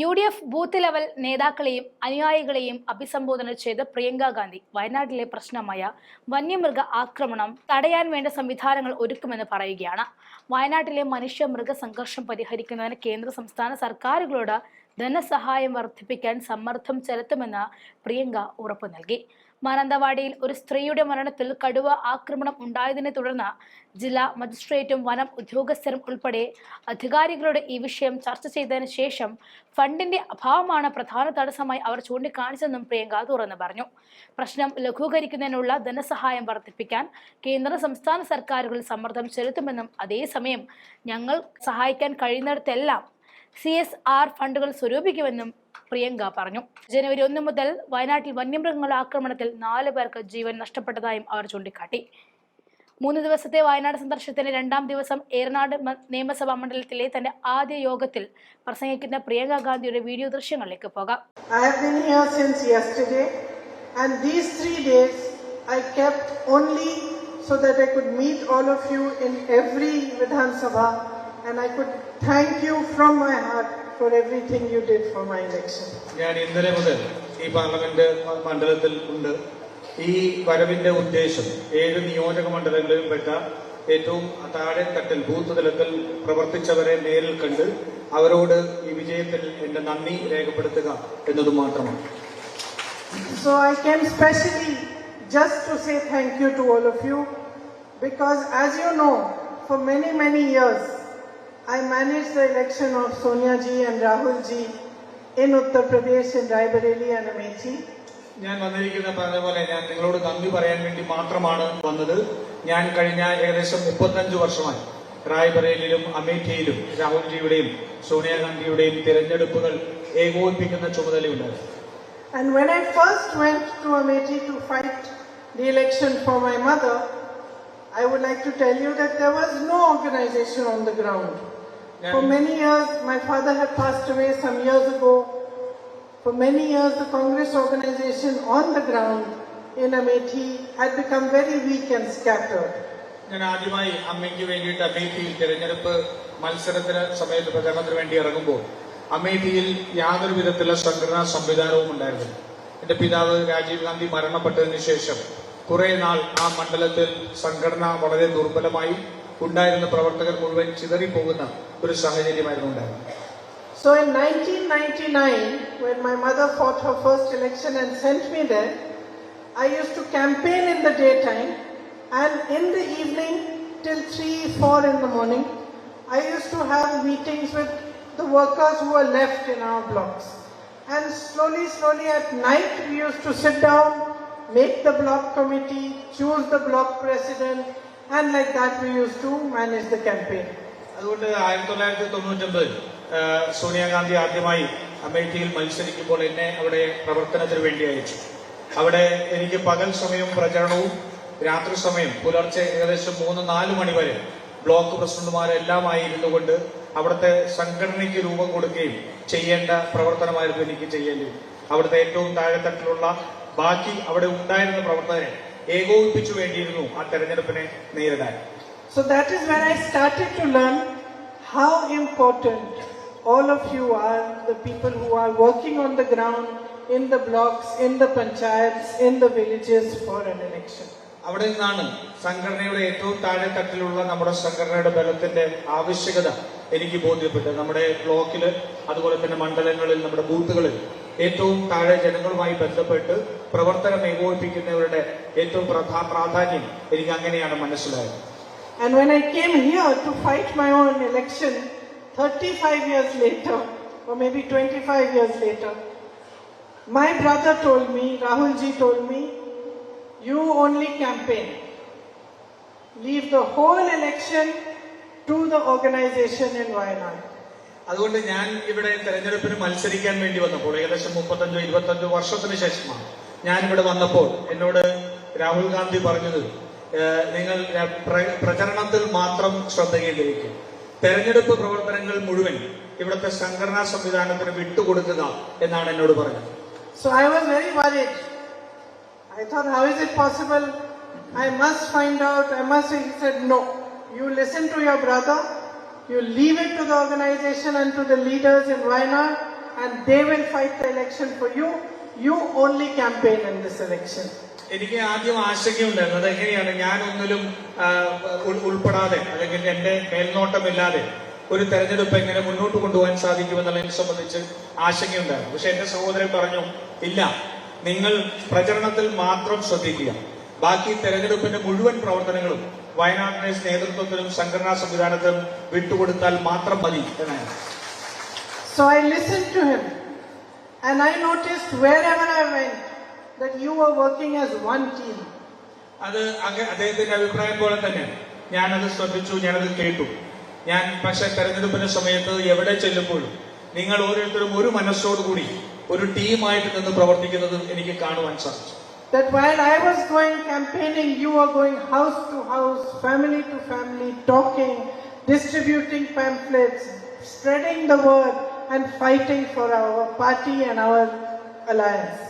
UDF booth level നേതാക്കളെയും അനുയായികളെയും അഭിസംബോധന ചെയ്ത് പ്രിയങ്ക ഗാന്ധി വയനാട്ടിലെ പ്രശ്നമായ വന്യമൃഗ ആക്രമണം തടയാൻ വേണ്ട സംവിധാനങ്ങൾ ഒരുക്കുമെന്ന് പറയുകയാണ്. വയനാട്ടിലെ മനുഷ്യ മൃഗ സംഘർഷം പരിഹരിക്കുന്നതിന് കേന്ദ്ര സംസ്ഥാന സർക്കാരുകളോട് ധനസഹായം വർദ്ധിപ്പിക്കാൻ സമ്മർദ്ദം ചെലുത്തുമെന്ന് പ്രിയങ്ക ഉറപ്പു നൽകി. മാനന്തവാടിയിൽ ഒരു സ്ത്രീയുടെ മരണത്തിൽ കടുവ ആക്രമണം ഉണ്ടായതിനെ തുടർന്ന് ജില്ലാ മജിസ്ട്രേറ്റും വനം ഉദ്യോഗസ്ഥരും ഉൾപ്പെടെ അധികാരികളുടെ ഈ വിഷയം ചർച്ച ചെയ്തതിനു ശേഷം ഫണ്ടിന്റെ അഭാവമാണ് പ്രധാന തടസ്സമായി അവർ ചൂണ്ടിക്കാണിച്ചതെന്നും പ്രിയങ്ക തുറന്നു പറഞ്ഞു. പ്രശ്നം ലഘൂകരിക്കുന്നതിനുള്ള ധനസഹായം വർദ്ധിപ്പിക്കാൻ കേന്ദ്ര സംസ്ഥാന സർക്കാരുകൾ സമ്മർദ്ദം ചെലുത്തുമെന്നും അതേസമയം ഞങ്ങൾ സഹായിക്കാൻ കഴിയുന്നിടത്തെല്ലാം CSR ഫണ്ടുകൾ സ്വരൂപിക്കുമെന്നും പ്രിയങ്ക പറഞ്ഞു. ജനുവരി 1 മുതൽ വയനാട്ടിൽ വന്യമൃഗങ്ങളുടെ ആക്രമണത്തിൽ 4 പേർക്ക് ജീവൻ നഷ്ടപ്പെട്ടതായും അവർ ചൂണ്ടിക്കാട്ടി. 3 ദിവസത്തെ വയനാട് സന്ദർശനത്തിന്റെ 2ാം ദിവസം ഏറനാട് നിയമസഭാ മണ്ഡലത്തിലെ തന്റെ ആദ്യ യോഗത്തിൽ പ്രസംഗിക്കുന്ന പ്രിയങ്ക ഗാന്ധിയുടെ വീഡിയോ ദൃശ്യങ്ങളിലേക്ക് പോകാം. I have been here since yesterday and these 3 days I kept only so that I could meet all of you in every Vidhan Sabha and I could thank you from my heart for everything you did for my election. ഞാൻ ഇന്നലെ മുതൽ ഈ parliament മണ്ഡലത്തിൽ ഉണ്ട്. ഈ വരവിന്റെ ഉദ്ദേശം 7 നിയോജക മണ്ഡലങ്ങളിലും പെട്ട ഏറ്റവും താഴെ തട്ടിൽ ബൂത്ത് തലത്തിൽ പ്രവർത്തിച്ചവരെ നേരിൽ കണ്ട് അവരോട് ഈ വിജയത്തിൽ എന്റെ നന്ദി രേഖപ്പെടുത്തുക എന്നത് മാത്രമാണ്. So I came specially just to say thank you to all of you because as you know for many years I managed the election of Sonia ji and Rahul ji in Uttar Pradesh in Raebareli and Amethi. ഞാൻ വന്നിരിക്കുന്ന പറഞ്ഞ പോലെ ഞാൻ നിങ്ങളോട് നന്ദി പറയാൻ വേണ്ടി മാത്രമാണ് വന്നത്. ഞാൻ കഴിഞ്ഞ ഏകദേശം 35 വർഷമായി റായ്ബറേലിയിലും അമേഠിയിലും രാഹുൽജിയുടെയും സോണിയാഗാന്ധിയുടെയും തിരഞ്ഞെടുപ്പുകൾ ഏകോപിപ്പിക്കുന്ന ചുമതലയുണ്ടായിരുന്നു. And when I first went to Amethi to fight the election for my mother, I would like to tell you that there was no organization on the ground. For many years, my father had passed away some years ago. For many years, the Congress organization on the ground in Amethi had become very weak and scattered. ഞാൻ ആദ്യമായി അമ്മയ്ക്ക് വേണ്ടിയിട്ട് അമേഠിയിൽ തിരഞ്ഞെടുപ്പ് മത്സരത്തിന് സമയത്ത് പ്രചാരണത്തിന് വേണ്ടി ഇറങ്ങുമ്പോൾ അമേഠിയിൽ യാതൊരു വിധത്തിലുള്ള സംഘടനാ സംവിധാനവും ഉണ്ടായിരുന്നില്ല. എന്റെ പിതാവ് രാജീവ് ഗാന്ധി മരണപ്പെട്ടതിന് ശേഷം കുറെ നാൾ ആ മണ്ഡലത്തിൽ സംഘടന വളരെ ദുർബലമായി ഉണ്ടായിരുന്ന പ്രവർത്തകർ മുഴുവൻ ചിതറിപ്പോകുന്ന ഒരു സാഹചര്യമായിരുന്നു ഉണ്ടായിരുന്നത്. So in 1999, when my mother fought her first election and sent me there, I used to campaign in the daytime and in the evening till 3-4 in the morning, I used to have meetings with the workers who were left in our blocks. And slowly at night we used to sit down, make the block committee, choose the block president, and like that we used to manage the campaign. അതുകൊണ്ട് 1999 സോണിയാഗാന്ധി ആദ്യമായി അമേഠിയിൽ മത്സരിക്കുമ്പോൾ എന്നെ അവിടെ പ്രവർത്തനത്തിന് വേണ്ടി അയച്ചു. അവിടെ എനിക്ക് പകൽ സമയം പ്രചരണവും രാത്രി സമയം പുലർച്ചെ ഏകദേശം 3-4 മണി വരെ ബ്ലോക്ക് പ്രസിഡന്റുമാരെല്ലാമായി ഇരുന്നു കൊണ്ട് അവിടുത്തെ സംഘടനയ്ക്ക് രൂപം കൊടുക്കുകയും ചെയ്യേണ്ട പ്രവർത്തനമായിരുന്നു എനിക്ക് ചെയ്യേണ്ടത്. അവിടുത്തെ ഏറ്റവും താഴെത്തട്ടിലുള്ള ബാക്കി അവിടെ ഉണ്ടായിരുന്ന പ്രവർത്തകരെ ഏകോപിപ്പിച്ചു വേണ്ടിയിരുന്നു ആ തെരഞ്ഞെടുപ്പിനെ നേരിടാൻ. So that is when I started to learn how important all of you are, the people who are working on the ground, in the blocks, in the panchayats, in the villages for an election. അവിടെ നിന്നാണ് സംഘടനയുടെ ഏറ്റവും താഴെ തട്ടിലുള്ള നമ്മുടെ സംഘടനയുടെ ബലത്തിന്റെ ആവശ്യകത എനിക്ക് ബോധ്യപ്പെട്ടത്. നമ്മുടെ ബ്ലോക്കില് അതുപോലെ തന്നെ മണ്ഡലങ്ങളിൽ നമ്മുടെ ബൂത്തുകളിൽ ഏറ്റവും താഴെ ജനങ്ങളുമായി ബന്ധപ്പെട്ട് പ്രവർത്തനം ഏകോപിപ്പിക്കുന്നവരുടെ ഏറ്റവും പ്രാധാന്യം എനിക്ക് അങ്ങനെയാണ് മനസ്സിലായത്. And when I came here to fight my own election 35 years later or maybe 25 years later, my brother told me, Rahul ji told me, you only campaign. Leave the whole election to the organization in Wayanad. അതുകൊണ്ട് ഞാൻ ഇവിടെ തെരഞ്ഞെടുപ്പിന് മത്സരിക്കാൻ വേണ്ടി വന്നപ്പോൾ ഏകദേശം 35-25 വർഷത്തിന് ശേഷമാണ് ഞാനിവിടെ വന്നപ്പോൾ എന്നോട് രാഹുൽ ഗാന്ധി പറഞ്ഞത്, നിങ്ങൾ പ്രചരണത്തിൽ മാത്രം ശ്രദ്ധ കേന്ദ്രീകരിക്കും, തെരഞ്ഞെടുപ്പ് പ്രവർത്തനങ്ങൾ മുഴുവൻ ഇവിടുത്തെ സംഘടനാ സംവിധാനത്തിന് വിട്ടുകൊടുക്കുക എന്നാണ് എന്നോട് പറഞ്ഞത്. So I was very worried. I thought, how is it possible? I must find out, He said, no. You listen to your brother, you leave it to the organization and to the leaders in Wayanad, and they will fight the election for you. You only campaign in this election. എനിക്ക് ആദ്യം ആശങ്കയുണ്ടായിരുന്നു അതെങ്ങനെയാണ് ഞാൻ ഒന്നിലും ഉൾപ്പെടാതെ അല്ലെങ്കിൽ എന്റെ മേൽനോട്ടമില്ലാതെ ഒരു തെരഞ്ഞെടുപ്പ് എങ്ങനെ മുന്നോട്ട് കൊണ്ടുപോകാൻ സാധിക്കുമെന്നുള്ളതിനെ സംബന്ധിച്ച് ആശങ്കയുണ്ടായിരുന്നു. പക്ഷെ എന്റെ സഹോദരൻ പറഞ്ഞു, ഇല്ല, നിങ്ങൾ പ്രചരണത്തിൽ മാത്രം ശ്രദ്ധിക്കുക, ബാക്കി തെരഞ്ഞെടുപ്പിന്റെ മുഴുവൻ പ്രവർത്തനങ്ങളും വയനാടിന്റെ നേതൃത്വത്തിലും സംഘടനാ സംവിധാനത്തിലും വിട്ടുകൊടുത്താൽ മാത്രം മതി എന്നാണ്. So I listened to him and I noticed wherever I went that you were working as one team. അത് അദ്ദേഹത്തിന്റെ അഭിപ്രായം പോലെ തന്നെ ഞാനത് ശ്രദ്ധിച്ചു, ഞാനത് കേട്ടു. ഞാൻ പക്ഷെ തെരഞ്ഞെടുപ്പിന്റെ സമയത്ത് എവിടെ ചെല്ലുമ്പോഴും നിങ്ങൾ ഓരോരുത്തരും ഒരു മനസ്സോടുകൂടി ഒരു ടീമായിട്ട് നിന്ന് പ്രവർത്തിക്കുന്നത് എനിക്ക് കാണുവാൻ സാധിച്ചു. That while I was going campaigning, you were going house to house, family to family, talking, distributing pamphlets, spreading the word and fighting for our party and our alliance.